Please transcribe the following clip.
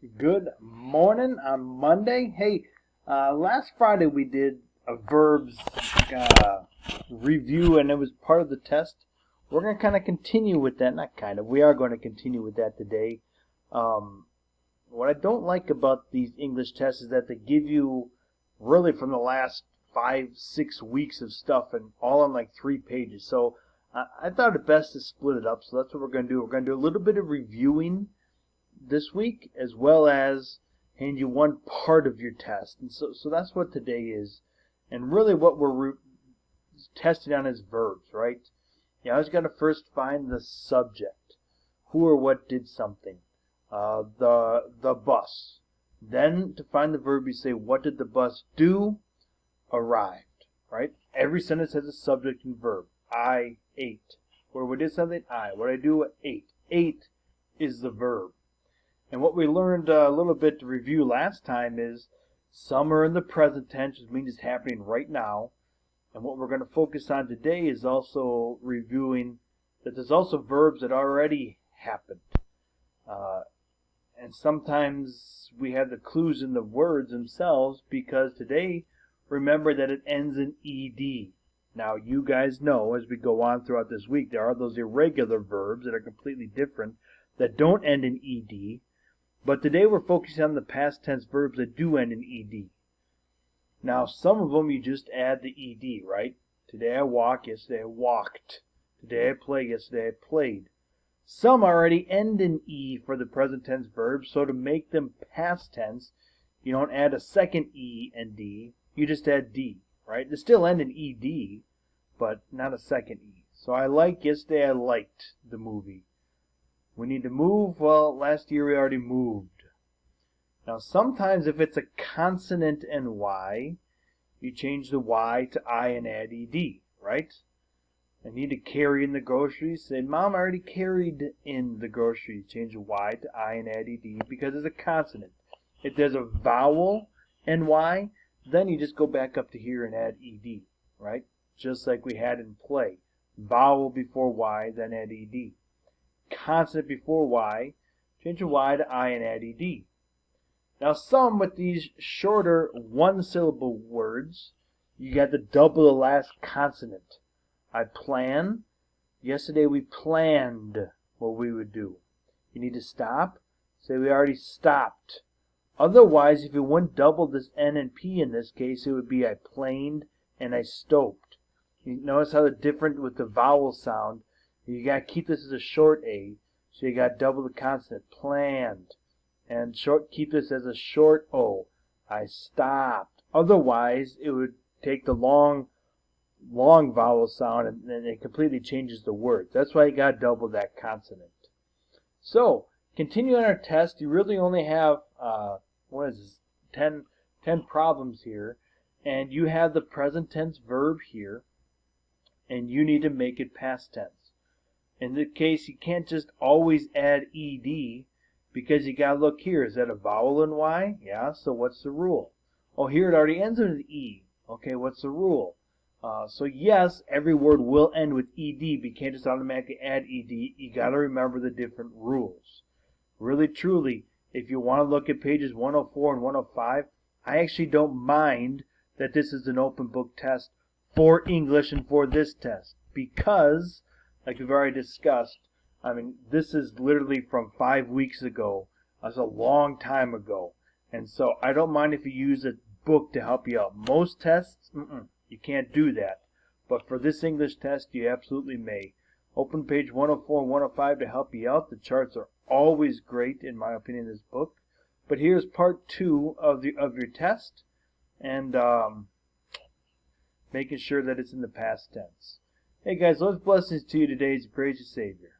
Good morning on Monday. Hey, last Friday we did a verbs review and it was part of the test. We're going to kind of continue with that. Not kind of. We are going to continue with that today. What I don't like about these English tests is that they give you really from the last 5, 6 weeks of stuff and all on like 3 pages. So I thought it best to split it up. So that's what we're going to do. We're going to do a little bit of reviewing this week, as well as hand you one part of your test. And so that's what today is. And really what we're testing on is verbs, right? You always got to first find the subject. Who or what did something. The bus. Then to find the verb, you say, what did the bus do? Arrived, right? Every sentence has a subject and verb. I ate. Where we did something, I. What I do, ate. Ate is the verb. And what we learned a little bit to review last time is some are in the present tense, which means it's happening right now. And what we're going to focus on today is also reviewing that there's also verbs that already happened. And sometimes we have the clues in the words themselves because today, remember that it ends in ed. Now, you guys know as we go on throughout this week, there are those irregular verbs that are completely different that don't end in ed. But today we're focusing on the past tense verbs that do end in ed. Now, some of them you just add the ed, right? Today I walk, yesterday I walked. Today I play, yesterday I played. Some already end in e for the present tense verbs, so to make them past tense, you don't add a second e and d, you just add d, right? They still end in ed, but not a second e. So I like, yesterday I liked the movie. We need to move. Well, last year we already moved. Now, sometimes if it's a consonant and y, you change the y to I and add ed, right? I need to carry in the groceries. Say, Mom, I already carried in the groceries. Change the y to I and add ed because it's a consonant. If there's a vowel and y, then you just go back up to here and add ed, right? Just like we had in play. Vowel before y, then add ed. Consonant before y, change the y to I and add ed. Now some with these shorter one-syllable words, you got to double the last consonant. I plan. Yesterday we planned what we would do. You need to stop. Say we already stopped. Otherwise, if you wouldn't double this N and P in this case, it would be I planed and I stoped. You notice how they're different with the vowel sound. You got to keep this as a short A, so you got to double the consonant. Planned. And keep this as a short O. I stopped. Otherwise, it would take the long vowel sound and it completely changes the word. That's why you got to double that consonant. So, continue on our test. You really only have, 10 problems here. And you have the present tense verb here. And you need to make it past tense. In this case, you can't just always add ed because you got to look here. Is that a vowel in y? Yeah, so what's the rule? Oh, here it already ends with an e. Okay, what's the rule? So yes, every word will end with ed, but you can't just automatically add ed. You got to remember the different rules. Really, truly, if you want to look at pages 104 and 105, I actually don't mind that this is an open book test for English and for this test because, like we've already discussed, I mean, this is literally from 5 weeks ago. That's a long time ago. And so I don't mind if you use a book to help you out. Most tests, you can't do that. But for this English test, you absolutely may. Open page 104 and 105 to help you out. The charts are always great, in my opinion, in this book. But here's part 2 of your test. And making sure that it's in the past tense. Hey guys, Lord's blessings to you today as you praise your Savior.